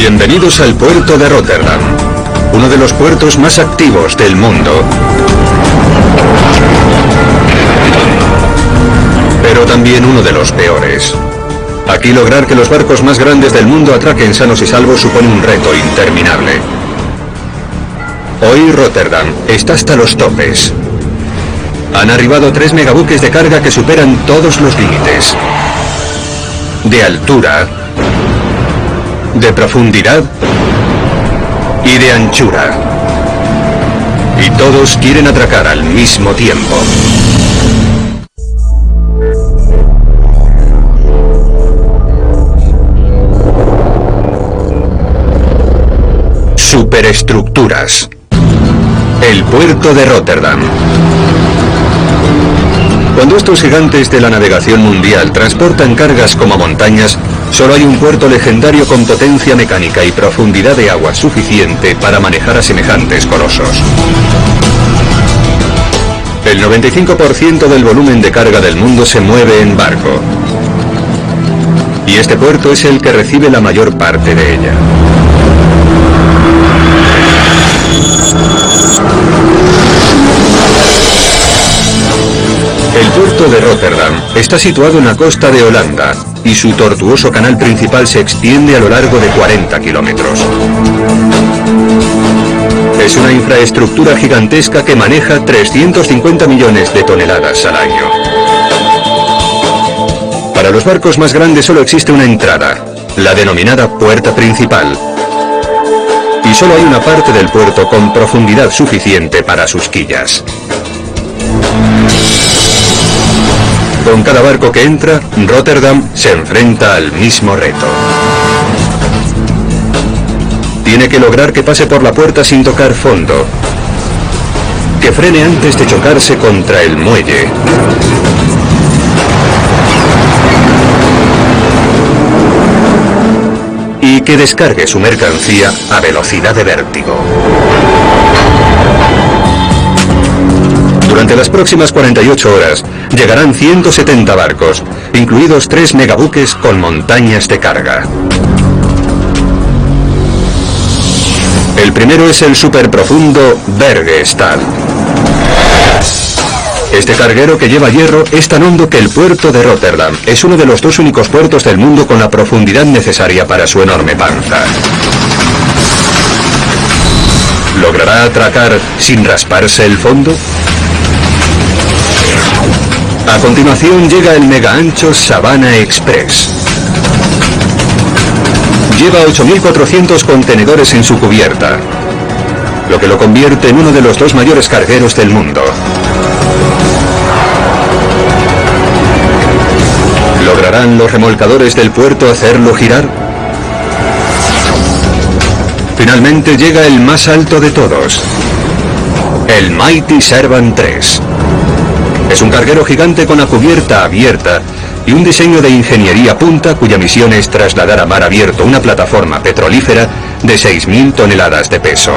Bienvenidos al puerto de Rotterdam, uno de los puertos más activos del mundo. Pero también uno de los peores. Aquí lograr que los barcos más grandes del mundo atraquen sanos y salvos supone un reto interminable. Hoy Rotterdam está hasta los topes. Han arribado 3 megabuques de carga que superan todos los límites. De altura, de profundidad y de anchura. Y todos quieren atracar al mismo tiempo. Superestructuras. El puerto de Rotterdam. Cuando estos gigantes de la navegación mundial transportan cargas como montañas, solo hay un puerto legendario con potencia mecánica y profundidad de agua suficiente para manejar a semejantes colosos. El 95% del volumen de carga del mundo se mueve en barco. Y este puerto es el que recibe la mayor parte de ella. El puerto de Rotterdam está situado en la costa de Holanda y su tortuoso canal principal se extiende a lo largo de 40 kilómetros. Es una infraestructura gigantesca que maneja 350 millones de toneladas al año. Para los barcos más grandes solo existe una entrada, la denominada puerta principal. Y solo hay una parte del puerto con profundidad suficiente para sus quillas. Con cada barco que entra, Rotterdam se enfrenta al mismo reto. Tiene que lograr que pase por la puerta sin tocar fondo, que frene antes de chocarse contra el muelle, y que descargue su mercancía a velocidad de vértigo. Durante las próximas 48 horas llegarán 170 barcos, incluidos 3 megabuques con montañas de carga. El primero es el superprofundo Berge Stal. Este carguero que lleva hierro es tan hondo que el puerto de Rotterdam es uno de los 2 únicos puertos del mundo con la profundidad necesaria para su enorme panza. ¿Logrará atracar sin rasparse el fondo? A continuación llega el mega ancho Savannah Express. Lleva 8.400 contenedores en su cubierta, lo que lo convierte en uno de los 2 mayores cargueros del mundo. ¿Lograrán los remolcadores del puerto hacerlo girar? Finalmente llega el más alto de todos, el Mighty Servant 3. Es un carguero gigante con la cubierta abierta y un diseño de ingeniería punta cuya misión es trasladar a mar abierto una plataforma petrolífera de 6.000 toneladas de peso.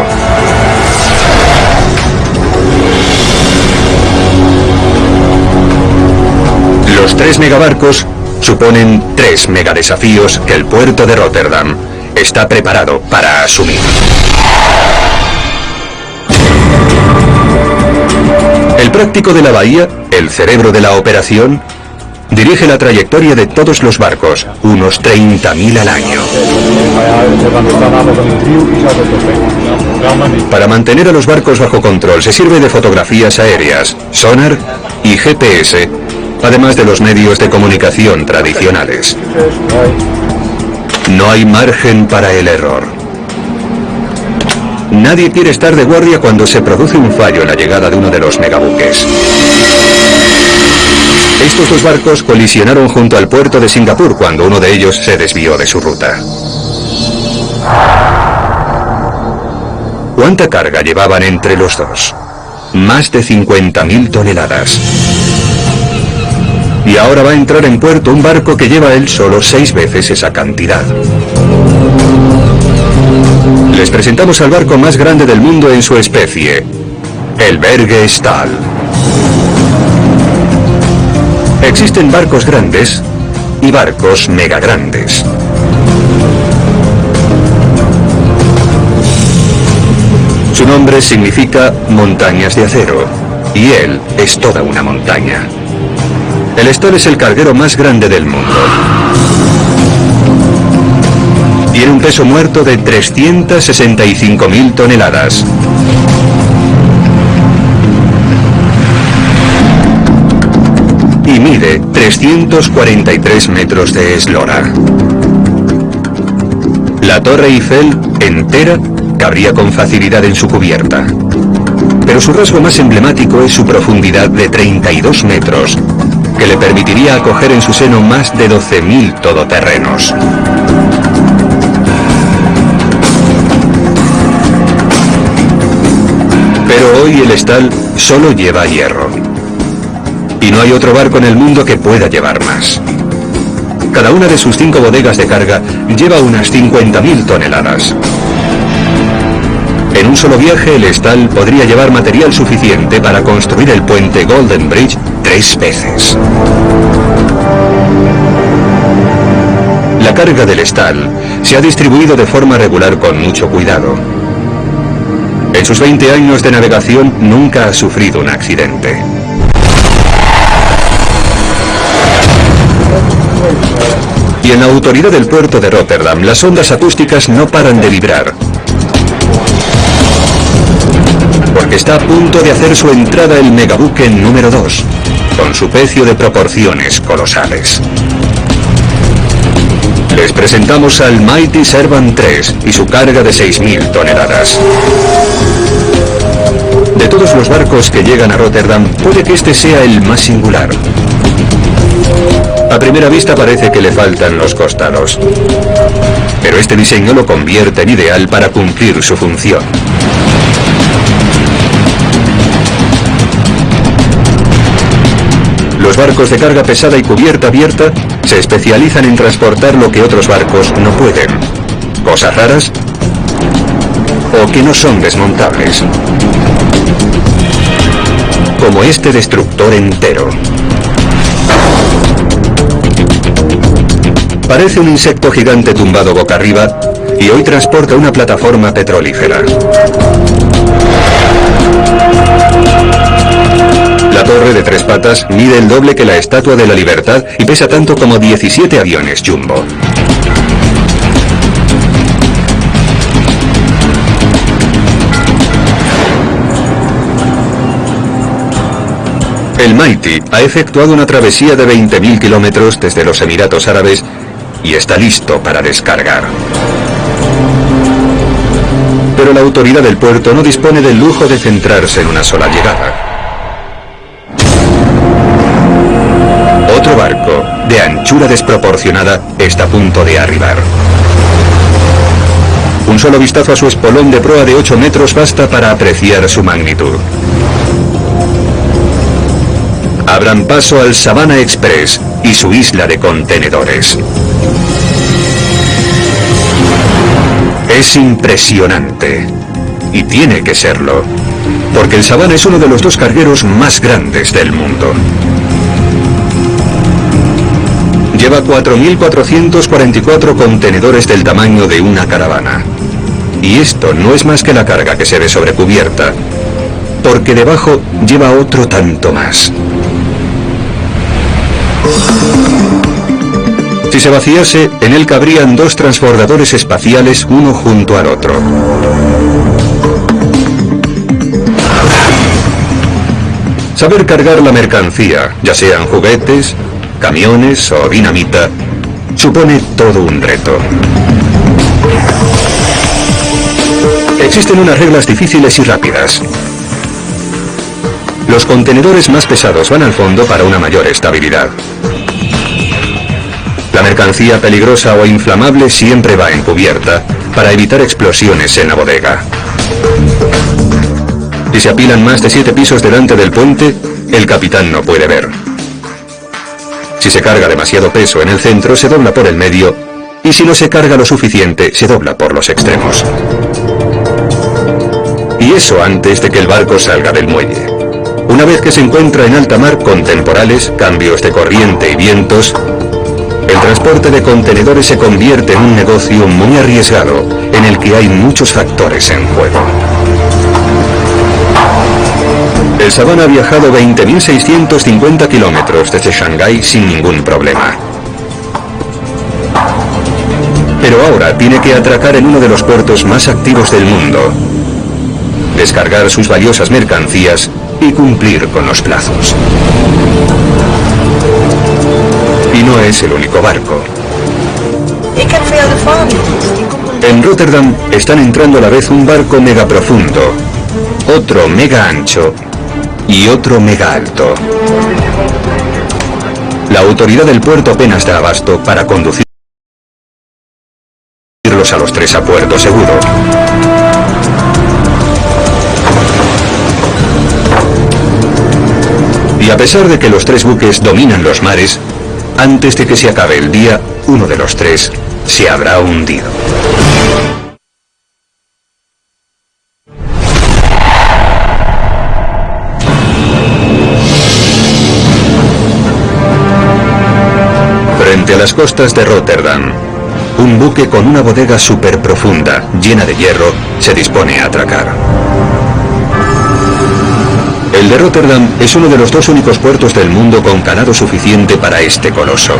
Los 3 megabarcos suponen 3 megadesafíos que el puerto de Rotterdam está preparado para asumir. El práctico de la bahía, el cerebro de la operación, dirige la trayectoria de todos los barcos, unos 30.000 al año. Para mantener a los barcos bajo control se sirve de fotografías aéreas, sonar y GPS, además de los medios de comunicación tradicionales. No hay margen para el error. Nadie quiere estar de guardia cuando se produce un fallo en la llegada de uno de los megabuques. Estos 2 barcos colisionaron junto al puerto de Singapur cuando uno de ellos se desvió de su ruta. ¿Cuánta carga llevaban entre los 2? Más de 50.000 toneladas. Y ahora va a entrar en puerto un barco que lleva él solo 6 veces esa cantidad. Les presentamos al barco más grande del mundo en su especie, el Berge Stal. Existen barcos grandes y barcos mega grandes. Su nombre significa montañas de acero, y él es toda una montaña. El Stal es el carguero más grande del mundo. Tiene un peso muerto de 365.000 toneladas. Y mide 343 metros de eslora. La Torre Eiffel, entera, cabría con facilidad en su cubierta. Pero su rasgo más emblemático es su profundidad de 32 metros, que le permitiría acoger en su seno más de 12.000 todoterrenos. Pero hoy el Stal solo lleva hierro. Y no hay otro barco en el mundo que pueda llevar más. Cada una de sus 5 bodegas de carga lleva unas 50.000 toneladas. En un solo viaje, el Stal podría llevar material suficiente para construir el puente Golden Bridge 3 veces. La carga del Stal se ha distribuido de forma regular con mucho cuidado. En sus 20 años de navegación nunca ha sufrido un accidente. Y en la autoridad del puerto de Rotterdam, las ondas acústicas no paran de vibrar, porque está a punto de hacer su entrada el megabuque número 2, con su pecio de proporciones colosales. Les presentamos al Mighty Servant 3 y su carga de 6.000 toneladas. De todos los barcos que llegan a Rotterdam, puede que este sea el más singular. A primera vista parece que le faltan los costados, pero este diseño lo convierte en ideal para cumplir su función. Los barcos de carga pesada y cubierta abierta se especializan en transportar lo que otros barcos no pueden. Cosas raras o que no son desmontables. Como este destructor entero. Parece un insecto gigante tumbado boca arriba y hoy transporta una plataforma petrolífera. La torre de 3 patas mide el doble que la Estatua de la Libertad y pesa tanto como 17 aviones Jumbo. El Mighty ha efectuado una travesía de 20.000 kilómetros desde los Emiratos Árabes y está listo para descargar. Pero la autoridad del puerto no dispone del lujo de centrarse en una sola llegada. Otro barco, de anchura desproporcionada, está a punto de arribar. Un solo vistazo a su espolón de proa de 8 metros basta para apreciar su magnitud. Abran paso al Savannah Express y su isla de contenedores. Es impresionante, y tiene que serlo, porque el Savannah es uno de los 2 cargueros más grandes del mundo. Lleva 4.444 contenedores del tamaño de una caravana. Y esto no es más que la carga que se ve sobre cubierta, porque debajo lleva otro tanto más. Si se vaciase, en él cabrían 2 transbordadores espaciales uno junto al otro. Saber cargar la mercancía, ya sean juguetes, camiones o dinamita, supone todo un reto. Existen unas reglas difíciles y rápidas. Los contenedores más pesados van al fondo para una mayor estabilidad. La mercancía peligrosa o inflamable siempre va en cubierta para evitar explosiones en la bodega. Si se apilan más de 7 pisos delante del puente, el capitán no puede ver. Si se carga demasiado peso en el centro, se dobla por el medio, y si no se carga lo suficiente, se dobla por los extremos. Y eso antes de que el barco salga del muelle. Una vez que se encuentra en alta mar con temporales, cambios de corriente y vientos, el transporte de contenedores se convierte en un negocio muy arriesgado, en el que hay muchos factores en juego. El Savannah ha viajado 20.650 kilómetros desde Shanghái sin ningún problema. Pero ahora tiene que atracar en uno de los puertos más activos del mundo, descargar sus valiosas mercancías y cumplir con los plazos. Y no es el único barco. En Rotterdam están entrando a la vez un barco mega profundo, otro mega ancho y otro mega alto. La autoridad del puerto apenas da abasto para conducirlos a los tres a puerto seguro. Y a pesar de que los tres buques dominan los mares, antes de que se acabe el día, uno de los tres se habrá hundido. Frente a las costas de Rotterdam, un buque con una bodega súper profunda, llena de hierro, se dispone a atracar. El de Rotterdam es uno de los dos únicos puertos del mundo con calado suficiente para este coloso.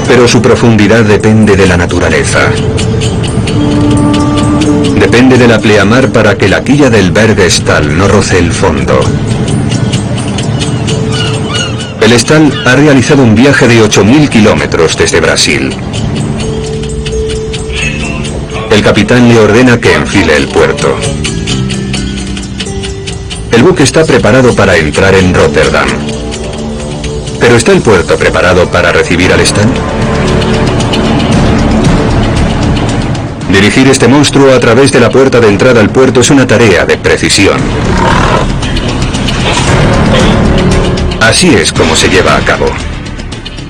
Pero su profundidad depende de la naturaleza. Depende de la pleamar para que la quilla del Bergestál no roce el fondo. El Stal ha realizado un viaje de 8.000 kilómetros desde Brasil. El capitán le ordena que enfile el puerto. El buque está preparado para entrar en Rotterdam. ¿Pero está el puerto preparado para recibir al Stal? Dirigir este monstruo a través de la puerta de entrada al puerto es una tarea de precisión. Así es como se lleva a cabo.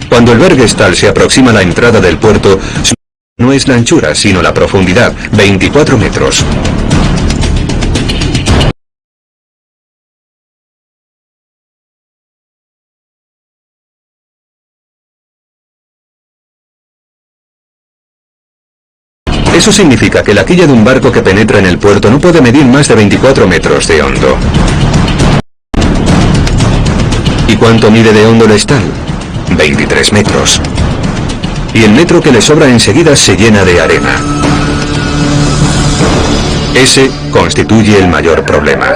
Cuando el Bergestál se aproxima a la entrada del puerto, no es la anchura, sino la profundidad, 24 metros. Eso significa que la quilla de un barco que penetra en el puerto no puede medir más de 24 metros de hondo. ¿Y cuánto mide de hondo el Stal? 23 metros. Y el metro que le sobra enseguida se llena de arena. Ese constituye el mayor problema.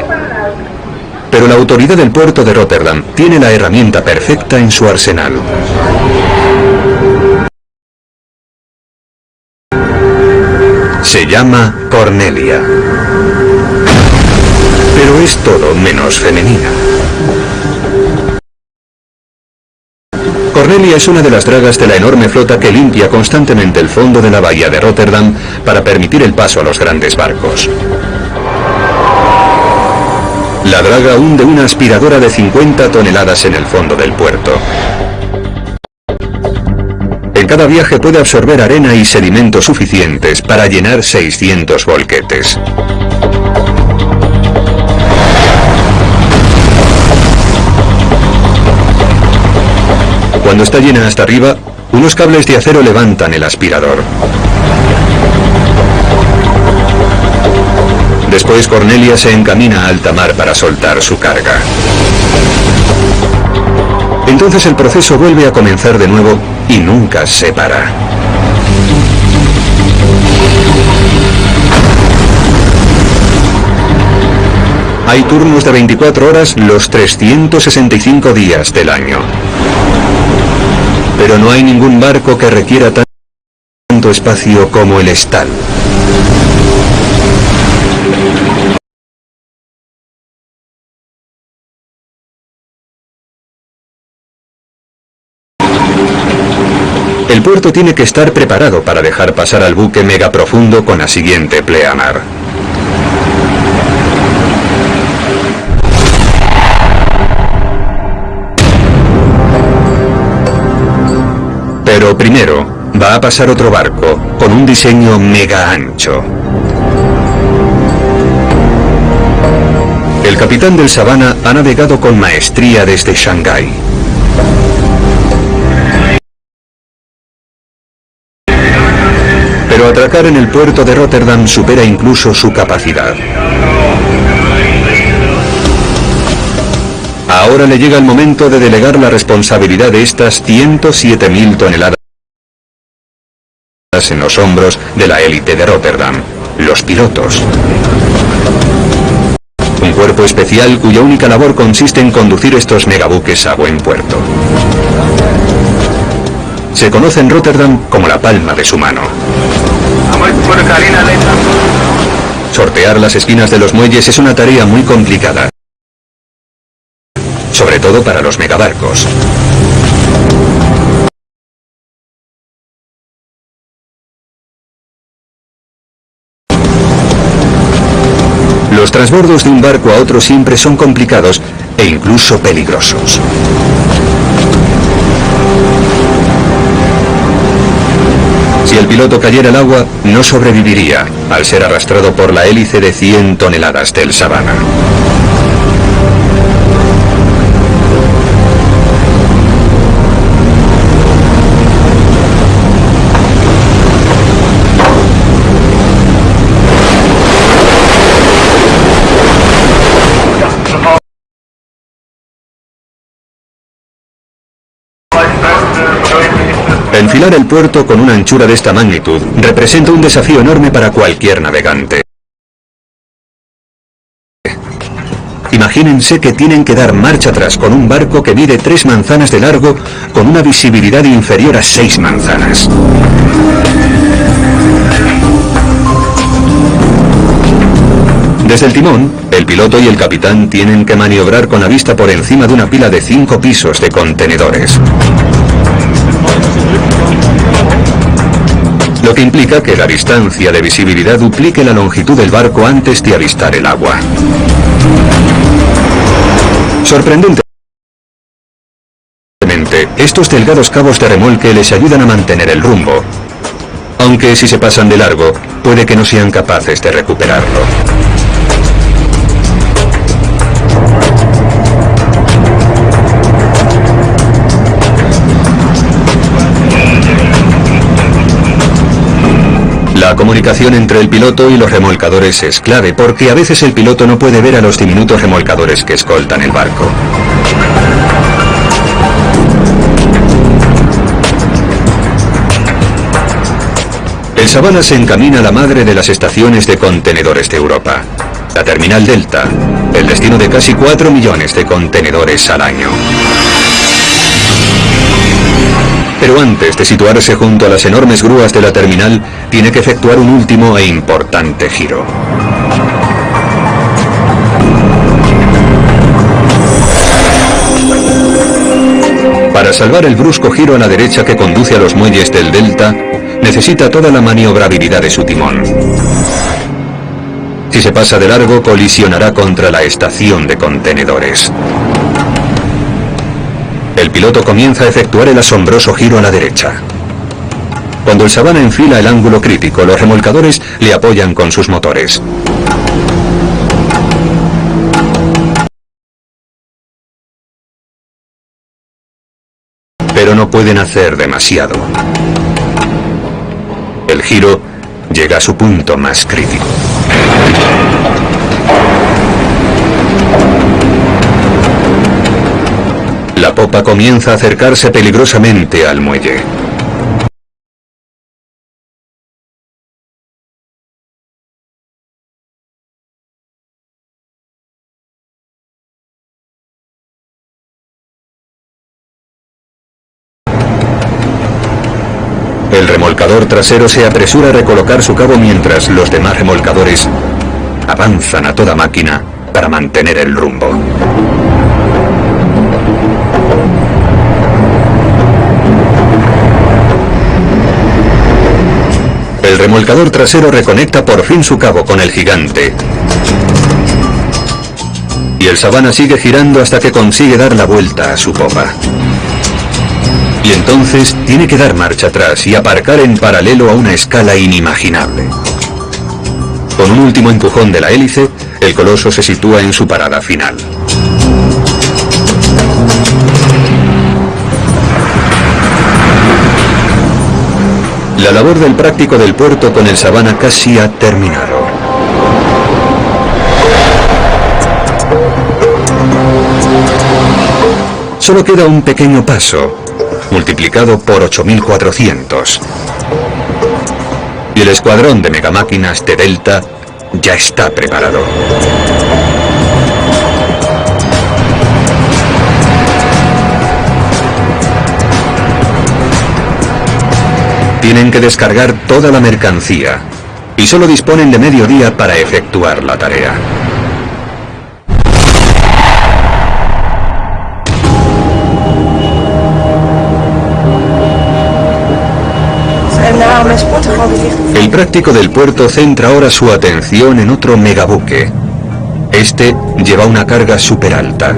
Pero la autoridad del puerto de Rotterdam tiene la herramienta perfecta en su arsenal. Se llama Cornelia. Pero es todo menos femenina. Cornelia es una de las dragas de la enorme flota que limpia constantemente el fondo de la bahía de Rotterdam para permitir el paso a los grandes barcos. La draga hunde una aspiradora de 50 toneladas en el fondo del puerto. En cada viaje puede absorber arena y sedimentos suficientes para llenar 600 volquetes. Cuando está llena hasta arriba, unos cables de acero levantan el aspirador. Después Cornelia se encamina a alta mar para soltar su carga. Entonces el proceso vuelve a comenzar de nuevo y nunca se para. Hay turnos de 24 horas los 365 días del año. Pero no hay ningún barco que requiera tanto espacio como el Stal. El puerto tiene que estar preparado para dejar pasar al buque mega profundo con la siguiente pleamar. Pero primero va a pasar otro barco con un diseño mega ancho. El capitán del Savannah ha navegado con maestría desde Shanghái. Pero atracar en el puerto de Rotterdam supera incluso su capacidad. Ahora le llega el momento de delegar la responsabilidad de estas 107.000 toneladas en los hombros de la élite de Rotterdam, los pilotos. Un cuerpo especial cuya única labor consiste en conducir estos megabuques a buen puerto. Se conoce en Rotterdam como la palma de su mano. Sortear las esquinas de los muelles es una tarea muy complicada, sobre todo para los megabarcos. Los transbordos de un barco a otro siempre son complicados e incluso peligrosos. Si el piloto cayera al agua, no sobreviviría, al ser arrastrado por la hélice de 100 toneladas del Savannah. Enfilar el puerto con una anchura de esta magnitud representa un desafío enorme para cualquier navegante. Imagínense que tienen que dar marcha atrás con un barco que mide 3 manzanas de largo con una visibilidad inferior a 6 manzanas. Desde el timón, el piloto y el capitán tienen que maniobrar con la vista por encima de una pila de 5 pisos de contenedores. Lo que implica que la distancia de visibilidad duplique la longitud del barco antes de avistar el agua. Sorprendentemente, estos delgados cabos de remolque les ayudan a mantener el rumbo, aunque si se pasan de largo, puede que no sean capaces de recuperarlo. La comunicación entre el piloto y los remolcadores es clave, porque a veces el piloto no puede ver a los diminutos remolcadores que escoltan el barco. El Savannah se encamina a la madre de las estaciones de contenedores de Europa, la Terminal Delta, el destino de casi 4 millones de contenedores al año. Pero antes de situarse junto a las enormes grúas de la terminal, tiene que efectuar un último e importante giro. Para salvar el brusco giro a la derecha que conduce a los muelles del Delta, necesita toda la maniobrabilidad de su timón. Si se pasa de largo, colisionará contra la estación de contenedores. El piloto comienza a efectuar el asombroso giro a la derecha. Cuando el Savannah enfila el ángulo crítico, los remolcadores le apoyan con sus motores. Pero no pueden hacer demasiado. El giro llega a su punto más crítico. La popa comienza a acercarse peligrosamente al muelle. El remolcador trasero se apresura a recolocar su cabo mientras los demás remolcadores avanzan a toda máquina para mantener el rumbo. El remolcador trasero reconecta por fin su cabo con el gigante. Y el Savannah sigue girando hasta que consigue dar la vuelta a su popa. Y entonces tiene que dar marcha atrás y aparcar en paralelo a una escala inimaginable. Con un último empujón de la hélice, el coloso se sitúa en su parada final. La labor del práctico del puerto con el Savannah casi ha terminado. Solo queda un pequeño paso, multiplicado por 8400. Y el escuadrón de megamáquinas de Delta ya está preparado. Tienen que descargar toda la mercancía y solo disponen de medio día para efectuar la tarea. El práctico del puerto centra ahora su atención en otro megabuque. Este lleva una carga súper alta.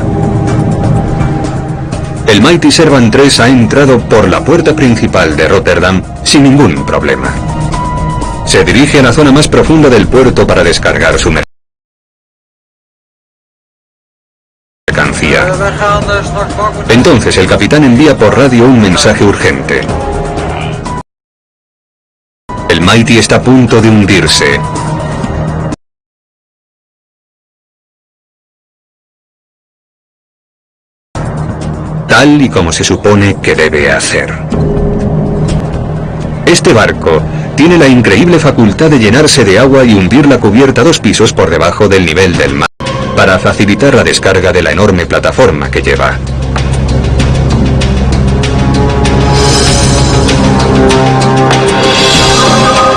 El Mighty Servant 3 ha entrado por la puerta principal de Rotterdam sin ningún problema. Se dirige a la zona más profunda del puerto para descargar su mercancía. Entonces el capitán envía por radio un mensaje urgente. El Mighty está a punto de hundirse. Tal y como se supone que debe hacer. Este barco tiene la increíble facultad de llenarse de agua y hundir la cubierta 2 pisos por debajo del nivel del mar, para facilitar la descarga de la enorme plataforma que lleva.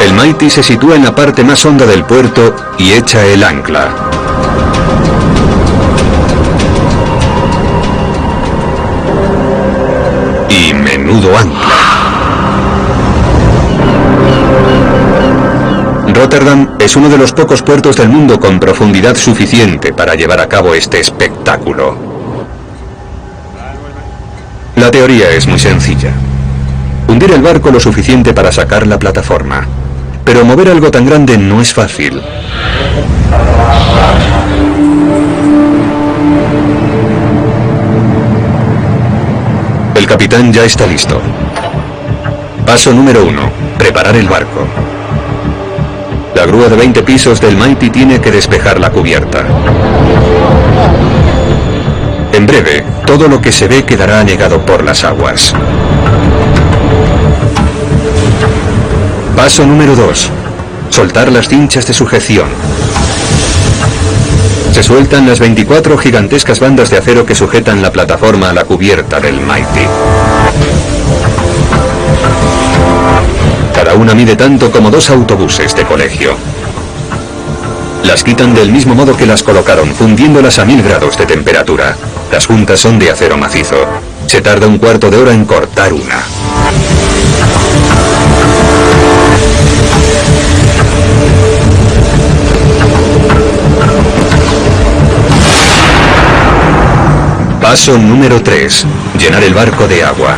El Mighty se sitúa en la parte más honda del puerto y echa el ancla. Y menudo ancla. Rotterdam es uno de los pocos puertos del mundo con profundidad suficiente para llevar a cabo este espectáculo. La teoría es muy sencilla. Hundir el barco lo suficiente para sacar la plataforma. Pero mover algo tan grande no es fácil. El capitán ya está listo. Paso número 1. Preparar el barco. La grúa de 20 pisos del Mighty tiene que despejar la cubierta. En breve, todo lo que se ve quedará anegado por las aguas. Paso número 2. Soltar las cinchas de sujeción. Se sueltan las 24 gigantescas bandas de acero que sujetan la plataforma a la cubierta del Mighty. Cada una mide tanto como 2 autobuses de colegio. Las quitan del mismo modo que las colocaron, fundiéndolas a 1000 grados de temperatura. Las juntas son de acero macizo. Se tarda un cuarto de hora en cortar una. Paso número 3. Llenar el barco de agua.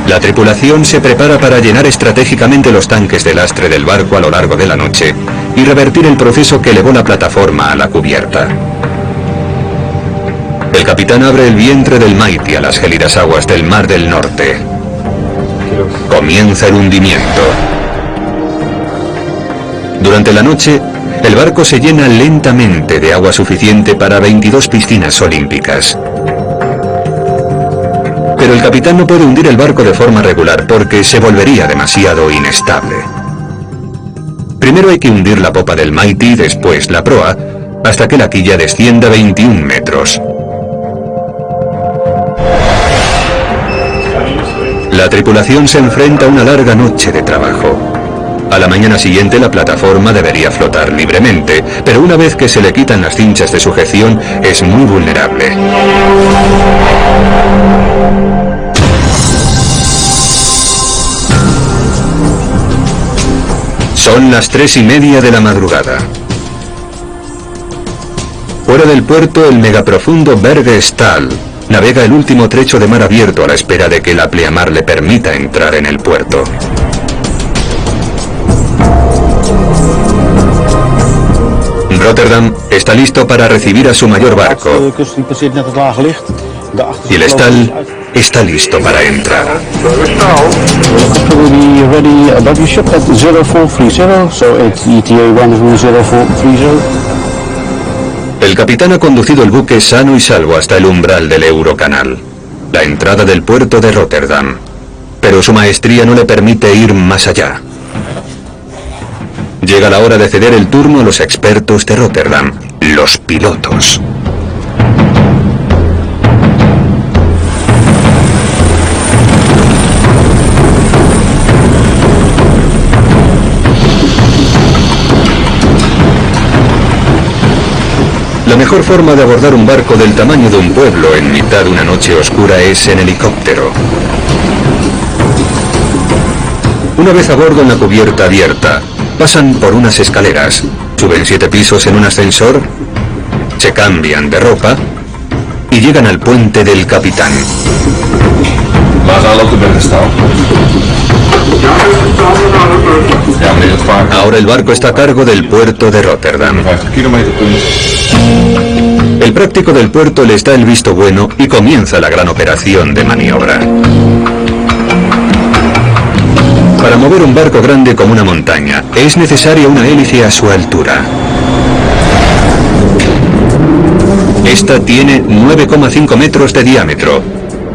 La tripulación se prepara para llenar estratégicamente los tanques de lastre del barco a lo largo de la noche y revertir el proceso que elevó la plataforma a la cubierta. El capitán abre el vientre del Mighty a las gélidas aguas del Mar del Norte. Comienza el hundimiento. Durante la noche, el barco se llena lentamente de agua suficiente para 22 piscinas olímpicas. Pero el capitán no puede hundir el barco de forma regular porque se volvería demasiado inestable. Primero hay que hundir la popa del Mighty, después la proa, hasta que la quilla descienda 21 metros. La tripulación se enfrenta a una larga noche de trabajo. A la mañana siguiente la plataforma debería flotar libremente, pero una vez que se le quitan las cinchas de sujeción es muy vulnerable. Son las 3:30 de la madrugada. Fuera del puerto, el megaprofundo Berge Stahl navega el último trecho de mar abierto a la espera de que la pleamar le permita entrar en el puerto. Rotterdam está listo para recibir a su mayor barco. y el Stahl está listo para entrar. El capitán ha conducido el buque sano y salvo hasta el umbral del Eurocanal, la entrada del puerto de Rotterdam, pero su maestría no le permite ir más allá. Llega la hora de ceder el turno a los expertos de Rotterdam, los pilotos. La mejor forma de abordar un barco del tamaño de un pueblo en mitad de una noche oscura es en helicóptero. Una vez a bordo en la cubierta abierta, pasan por unas escaleras, suben 7 pisos en un ascensor, se cambian de ropa y llegan al puente del capitán. Ahora el barco está a cargo del puerto de Rotterdam. El práctico del puerto les da el visto bueno y comienza la gran operación de maniobra. Para mover un barco grande como una montaña, es necesaria una hélice a su altura. Esta tiene 9,5 metros de diámetro,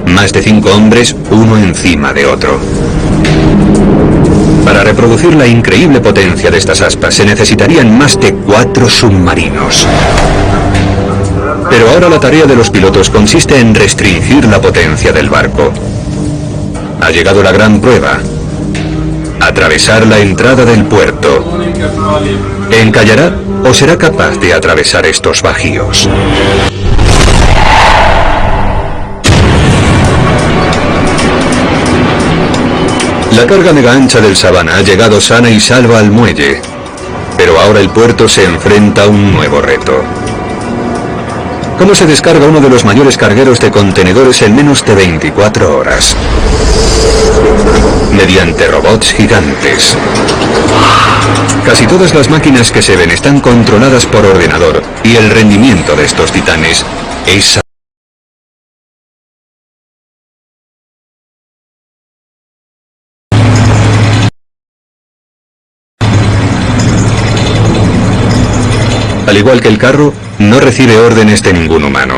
más de 5 hombres uno encima de otro. Para reproducir la increíble potencia de estas aspas se necesitarían más de 4 submarinos. Pero ahora la tarea de los pilotos consiste en restringir la potencia del barco. Ha llegado la gran prueba: atravesar la entrada del puerto. ¿Encallará o será capaz de atravesar estos bajíos? La carga mega ancha del Savannah ha llegado sana y salva al muelle, pero ahora el puerto se enfrenta a un nuevo reto. ¿Cómo se descarga uno de los mayores cargueros de contenedores en menos de 24 horas? Mediante robots gigantes. Casi todas las máquinas que se ven están controladas por ordenador y el rendimiento de estos titanes es al igual que el carro, no recibe órdenes de ningún humano.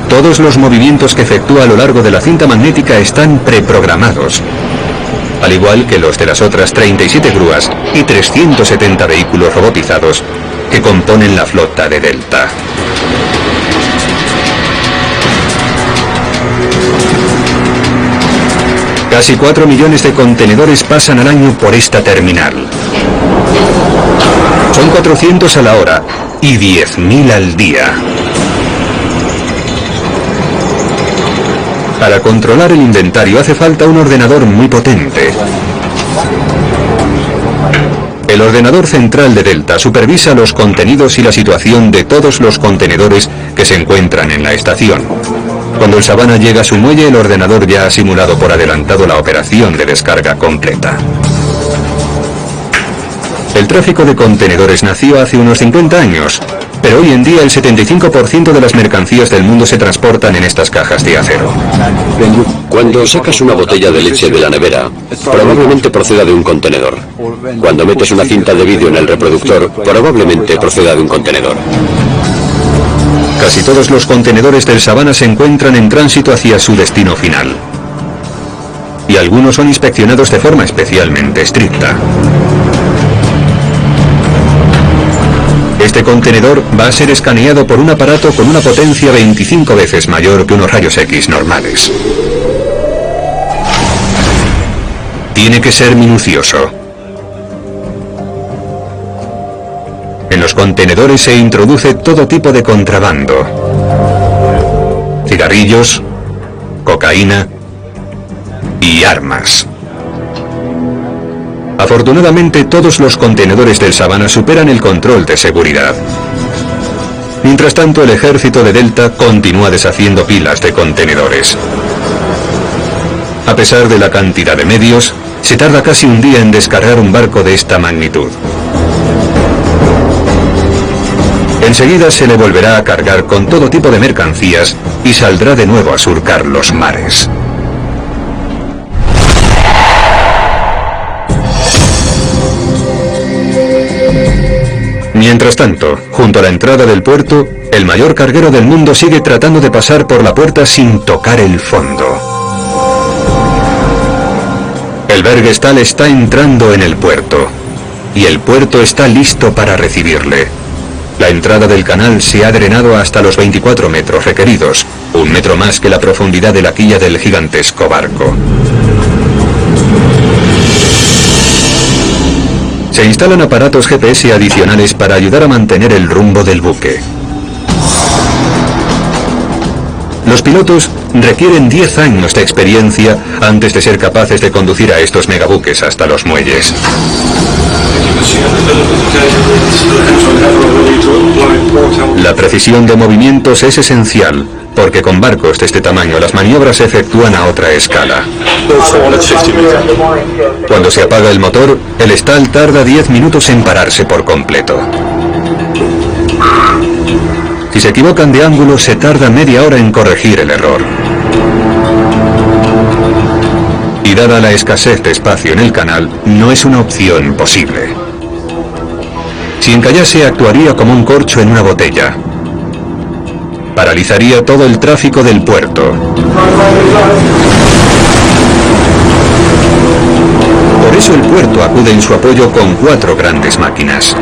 Todos los movimientos que efectúa a lo largo de la cinta magnética están preprogramados, al igual que los de las otras 37 grúas y 370 vehículos robotizados que componen la flota de Delta. Casi 4 millones de contenedores pasan al año por esta terminal. Son 400 a la hora y 10.000 al día. Para controlar el inventario hace falta un ordenador muy potente. El ordenador central de Delta supervisa los contenidos y la situación de todos los contenedores que se encuentran en la estación. Cuando el Savannah llega a su muelle, el ordenador ya ha simulado por adelantado la operación de descarga completa. El tráfico de contenedores nació hace unos 50 años, pero hoy en día el 75% de las mercancías del mundo se transportan en estas cajas de acero. Cuando sacas una botella de leche de la nevera, probablemente proceda de un contenedor. Cuando metes una cinta de vídeo en el reproductor, probablemente proceda de un contenedor. Casi todos los contenedores del Savannah se encuentran en tránsito hacia su destino final. Y algunos son inspeccionados de forma especialmente estricta. Este contenedor va a ser escaneado por un aparato con una potencia 25 veces mayor que unos rayos X normales. Tiene que ser minucioso. En los contenedores se introduce todo tipo de contrabando: cigarrillos, cocaína y armas. Afortunadamente, todos los contenedores del Savannah superan el control de seguridad. Mientras tanto, el ejército de Delta continúa deshaciendo pilas de contenedores. A pesar de la cantidad de medios, se tarda casi un día en descargar un barco de esta magnitud. Enseguida se le volverá a cargar con todo tipo de mercancías y saldrá de nuevo a surcar los mares. Mientras tanto, junto a la entrada del puerto, el mayor carguero del mundo sigue tratando de pasar por la puerta sin tocar el fondo. El Bergestal está entrando en el puerto, y el puerto está listo para recibirle. La entrada del canal se ha drenado hasta los 24 metros requeridos, 1 metro más que la profundidad de la quilla del gigantesco barco. Se instalan aparatos GPS adicionales para ayudar a mantener el rumbo del buque. Los pilotos requieren 10 años de experiencia antes de ser capaces de conducir a estos megabuques hasta los muelles. La precisión de movimientos es esencial, porque con barcos de este tamaño las maniobras se efectúan a otra escala. Cuando se apaga el motor, el Stal tarda 10 minutos en pararse por completo. Si se equivocan de ángulo, se tarda media hora en corregir el error. Y dada la escasez de espacio en el canal, no es una opción posible. Si encallase, actuaría como un corcho en una botella. Paralizaría todo el tráfico del puerto. Por eso el puerto acude en su apoyo con 4 grandes máquinas.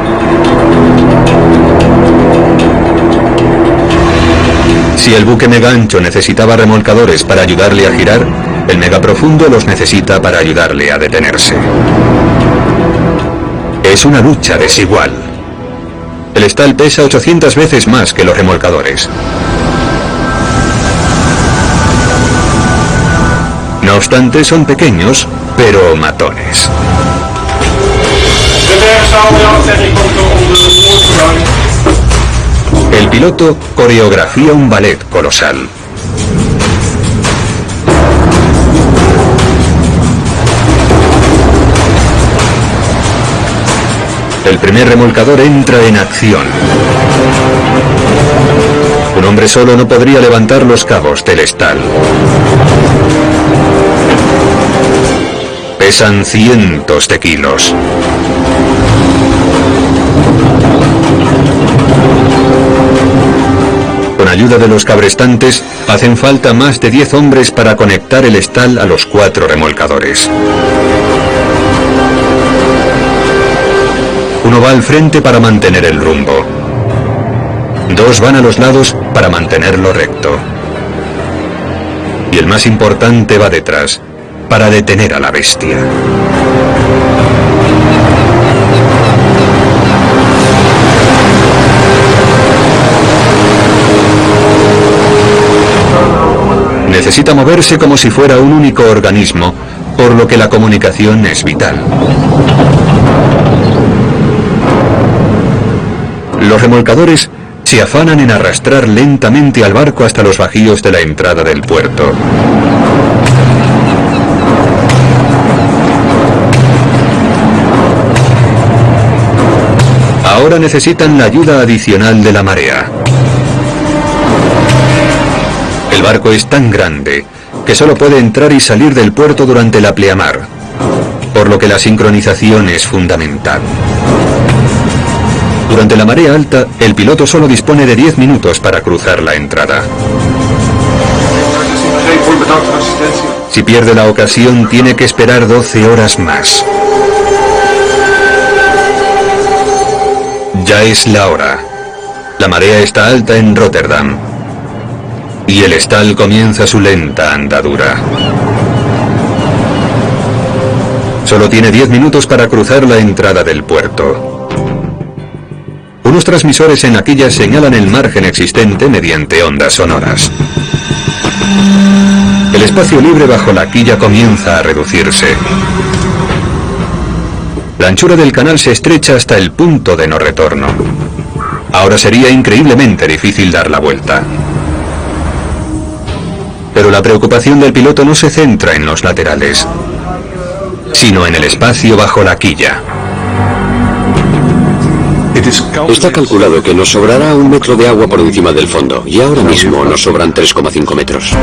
Si el buque mega ancho necesitaba remolcadores para ayudarle a girar, el mega profundo los necesita para ayudarle a detenerse. Es una lucha desigual. El Stal pesa 800 veces más que los remolcadores. No obstante, son pequeños, pero matones. El piloto coreografía un ballet colosal. El primer remolcador entra en acción. Un hombre solo no podría levantar los cabos del Stal. Pesan cientos de kilos. Con ayuda de los cabrestantes, hacen falta más de 10 hombres para conectar el Stal a los 4 remolcadores. Uno va al frente para mantener el rumbo. 2 van a los lados para mantenerlo recto. Y el más importante va detrás, para detener a la bestia. Necesita moverse como si fuera un único organismo, por lo que la comunicación es vital. Los remolcadores se afanan en arrastrar lentamente al barco hasta los bajíos de la entrada del puerto. Ahora necesitan la ayuda adicional de la marea. El barco es tan grande que solo puede entrar y salir del puerto durante la pleamar, por lo que la sincronización es fundamental. Durante la marea alta, el piloto solo dispone de 10 minutos para cruzar la entrada. Si pierde la ocasión, tiene que esperar 12 horas más. Ya es la hora. La marea está alta en Rotterdam. Y el Stal comienza su lenta andadura. Solo tiene 10 minutos para cruzar la entrada del puerto. Unos transmisores en la quilla señalan el margen existente mediante ondas sonoras. El espacio libre bajo la quilla comienza a reducirse. La anchura del canal se estrecha hasta el punto de no retorno. Ahora sería increíblemente difícil dar la vuelta. Pero la preocupación del piloto no se centra en los laterales, sino en el espacio bajo la quilla. Está calculado que nos sobrará 1 metro de agua por encima del fondo, y ahora mismo nos sobran 3,5 metros.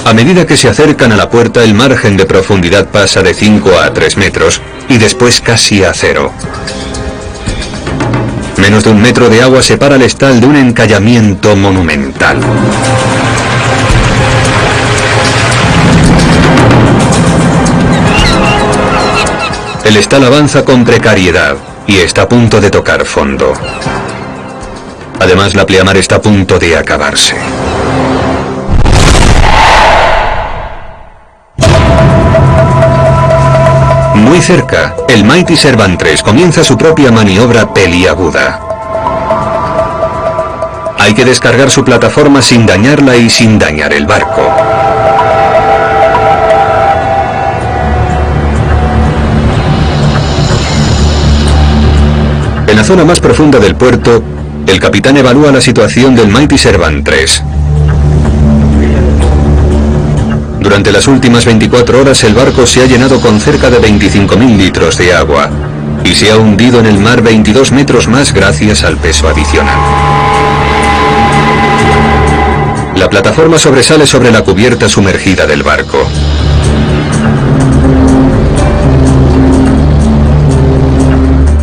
A medida que se acercan a la puerta, el margen de profundidad pasa de 5 a 3 metros y después casi a 0. Menos de 1 metro de agua separa el estal de un encallamiento monumental. El estal avanza con precariedad y está a punto de tocar fondo. Además, la pleamar está a punto de acabarse. Muy cerca, el Mighty Servant 3 comienza su propia maniobra peliaguda. Hay que descargar su plataforma sin dañarla y sin dañar el barco. En la zona más profunda del puerto, el capitán evalúa la situación del Mighty Servant 3. Durante las últimas 24 horas el barco se ha llenado con cerca de 25.000 litros de agua y se ha hundido en el mar 22 metros más gracias al peso adicional. La plataforma sobresale sobre la cubierta sumergida del barco.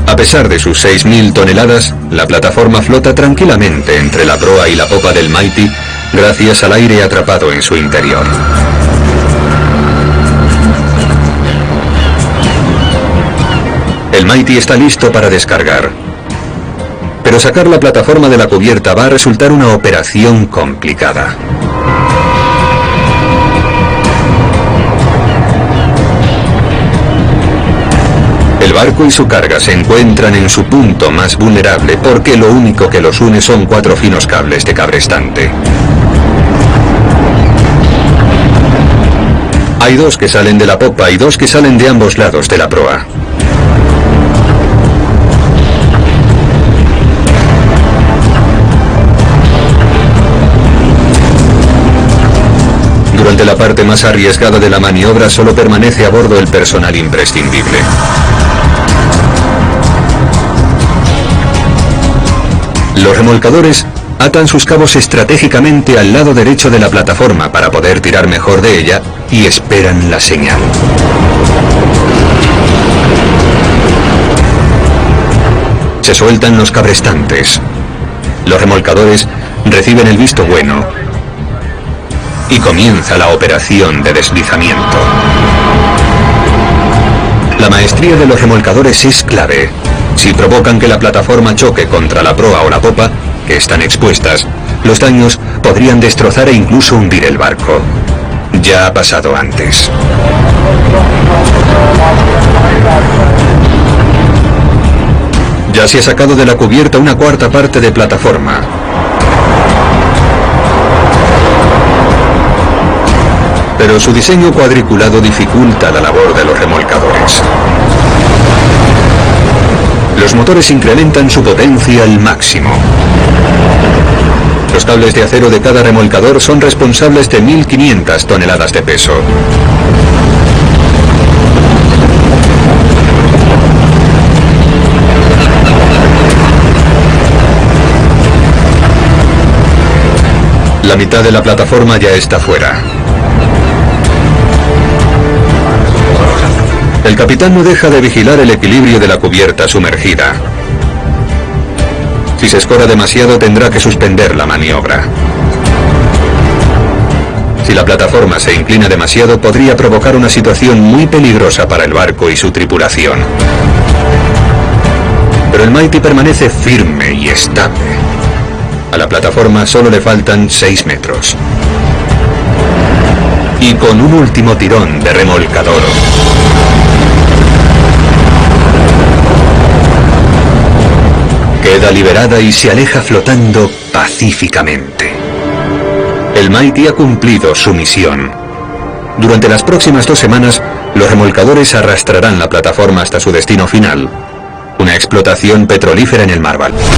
A pesar de sus 6.000 toneladas, la plataforma flota tranquilamente entre la proa y la popa del Mighty gracias al aire atrapado en su interior. El Mighty está listo para descargar. Pero sacar la plataforma de la cubierta va a resultar una operación complicada. El barco y su carga se encuentran en su punto más vulnerable porque lo único que los une son 4 finos cables de cabrestante. Hay 2 que salen de la popa y 2 que salen de ambos lados de la proa. Durante la parte más arriesgada de la maniobra solo permanece a bordo el personal imprescindible. Los remolcadores atan sus cabos estratégicamente al lado derecho de la plataforma para poder tirar mejor de ella y esperan la señal. Se sueltan los cabrestantes. Los remolcadores reciben el visto bueno y comienza la operación de deslizamiento. La maestría de los remolcadores es clave. Si provocan que la plataforma choque contra la proa o la popa, que están expuestas, los daños podrían destrozar e incluso hundir el barco. Ya ha pasado antes. Ya se ha sacado de la cubierta una 1/4 parte de plataforma. Pero su diseño cuadriculado dificulta la labor de los remolcadores. Los motores incrementan su potencia al máximo. Los cables de acero de cada remolcador son responsables de 1.500 toneladas de peso. La mitad de la plataforma ya está fuera. El capitán no deja de vigilar el equilibrio de la cubierta sumergida. Si se escora demasiado tendrá que suspender la maniobra. Si la plataforma se inclina demasiado podría provocar una situación muy peligrosa para el barco y su tripulación. Pero el Mighty permanece firme y estable. A la plataforma solo le faltan 6 metros. Y con un último tirón de remolcador, queda liberada y se aleja flotando pacíficamente. El Mighty ha cumplido su misión. Durante las próximas 2 semanas, los remolcadores arrastrarán la plataforma hasta su destino final, una explotación petrolífera en el mar Báltico.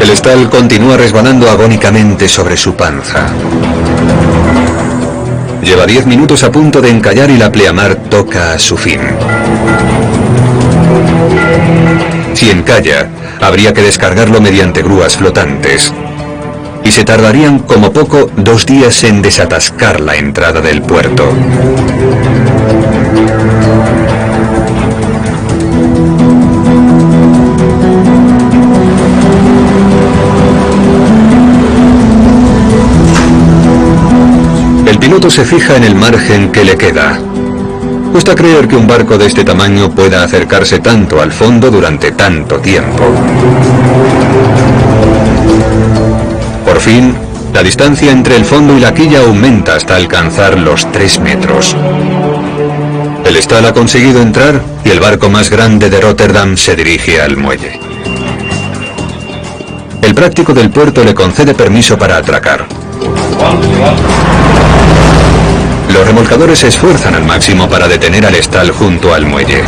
El Estal continúa resbalando agónicamente sobre su panza. Lleva 10 minutos a punto de encallar y la pleamar toca a su fin. Si encalla, habría que descargarlo mediante grúas flotantes. Y se tardarían como poco 2 días en desatascar la entrada del puerto. El piloto se fija en el margen que le queda. Cuesta creer que un barco de este tamaño pueda acercarse tanto al fondo durante tanto tiempo. Por fin, la distancia entre el fondo y la quilla aumenta hasta alcanzar los 3 metros. El Stahl ha conseguido entrar y el barco más grande de Rotterdam se dirige al muelle. El práctico del puerto le concede permiso para atracar. Los remolcadores se esfuerzan al máximo para detener al Stahl junto al muelle.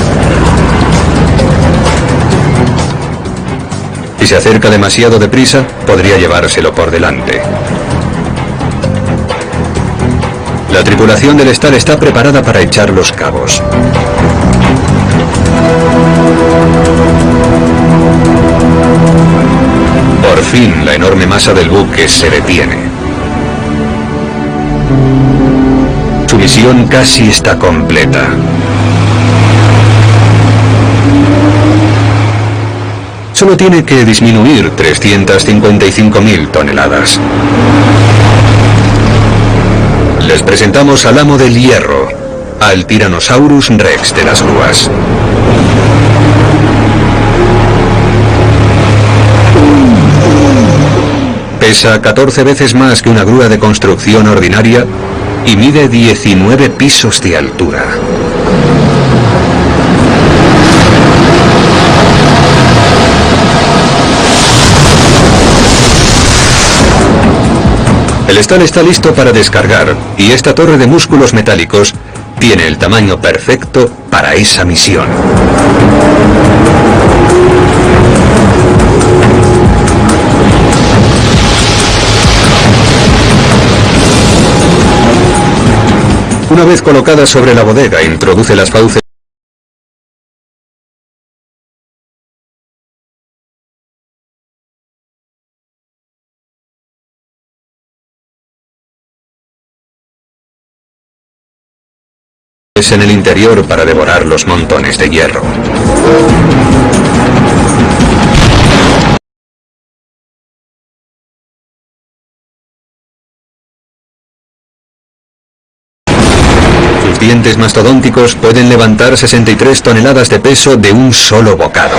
Si se acerca demasiado deprisa, podría llevárselo por delante. La tripulación del Stahl está preparada para echar los cabos. Por fin, la enorme masa del buque se detiene. Su misión casi está completa. Solo tiene que disminuir 355.000 toneladas. Les presentamos al amo del hierro, al Tyrannosaurus Rex de las grúas. Pesa 14 veces más que una grúa de construcción ordinaria y mide 19 pisos de altura. El Stahl está listo para descargar y esta torre de músculos metálicos tiene el tamaño perfecto para esa misión. Una vez colocada sobre la bodega, introduce las fauces en el interior para devorar los montones de hierro. Sus dientes mastodónticos pueden levantar 63 toneladas de peso de un solo bocado.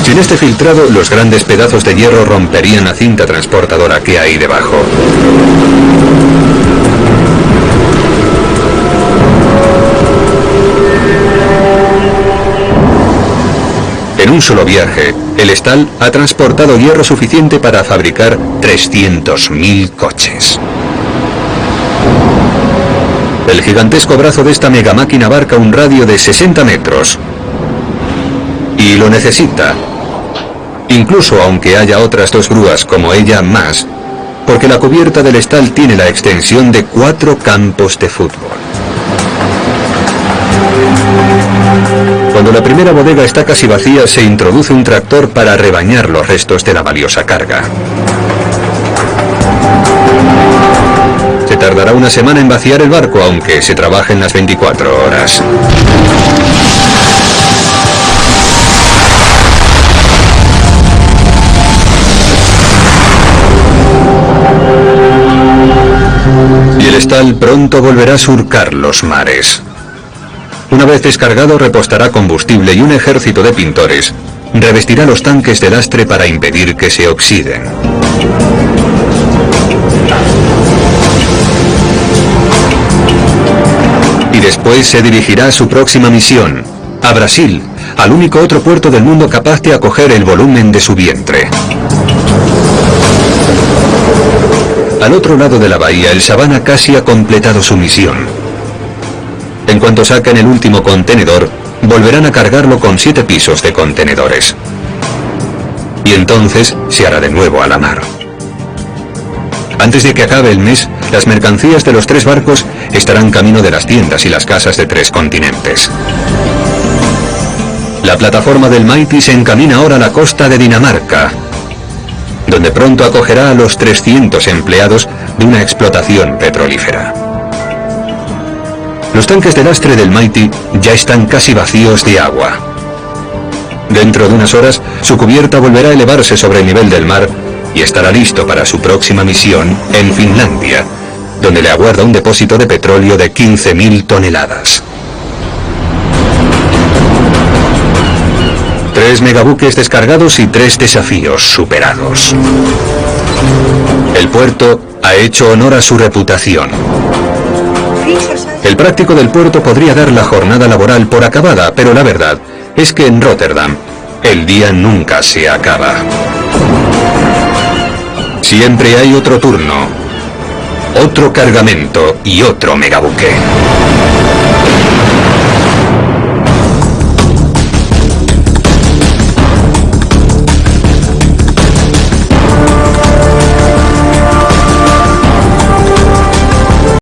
Sin este filtrado, los grandes pedazos de hierro romperían la cinta transportadora que hay debajo. En un solo viaje, el Stahl ha transportado hierro suficiente para fabricar 300.000 coches. El gigantesco brazo de esta megamáquina abarca un radio de 60 metros. Y lo necesita. Incluso aunque haya otras 2 grúas como ella más, porque la cubierta del Stahl tiene la extensión de 4 campos de fútbol. Cuando la primera bodega está casi vacía, se introduce un tractor para rebañar los restos de la valiosa carga. Se tardará una semana en vaciar el barco, aunque se trabaja en las 24 horas. Y el Stahl pronto volverá a surcar los mares. Una vez descargado, repostará combustible y un ejército de pintores revestirá los tanques de lastre para impedir que se oxiden. Y después se dirigirá a su próxima misión, a Brasil, al único otro puerto del mundo capaz de acoger el volumen de su vientre. Al otro lado de la bahía, el Savannah casi ha completado su misión. En cuanto saquen el último contenedor, volverán a cargarlo con 7 pisos de contenedores. y entonces se hará de nuevo a la mar. Antes de que acabe el mes, las mercancías de los 3 barcos estarán camino de las tiendas y las casas de 3 continentes. La plataforma del Mighty se encamina ahora a la costa de Dinamarca, donde pronto acogerá a los 300 empleados de una explotación petrolífera. Los tanques de lastre del Mighty ya están casi vacíos de agua. Dentro de unas horas, su cubierta volverá a elevarse sobre el nivel del mar y estará listo para su próxima misión en Finlandia, donde le aguarda un depósito de petróleo de 15.000 toneladas. 3 megabuques descargados y 3 desafíos superados. El puerto ha hecho honor a su reputación. El práctico del puerto podría dar la jornada laboral por acabada, pero la verdad es que en Rotterdam el día nunca se acaba. Siempre hay otro turno, otro cargamento y otro megabuque.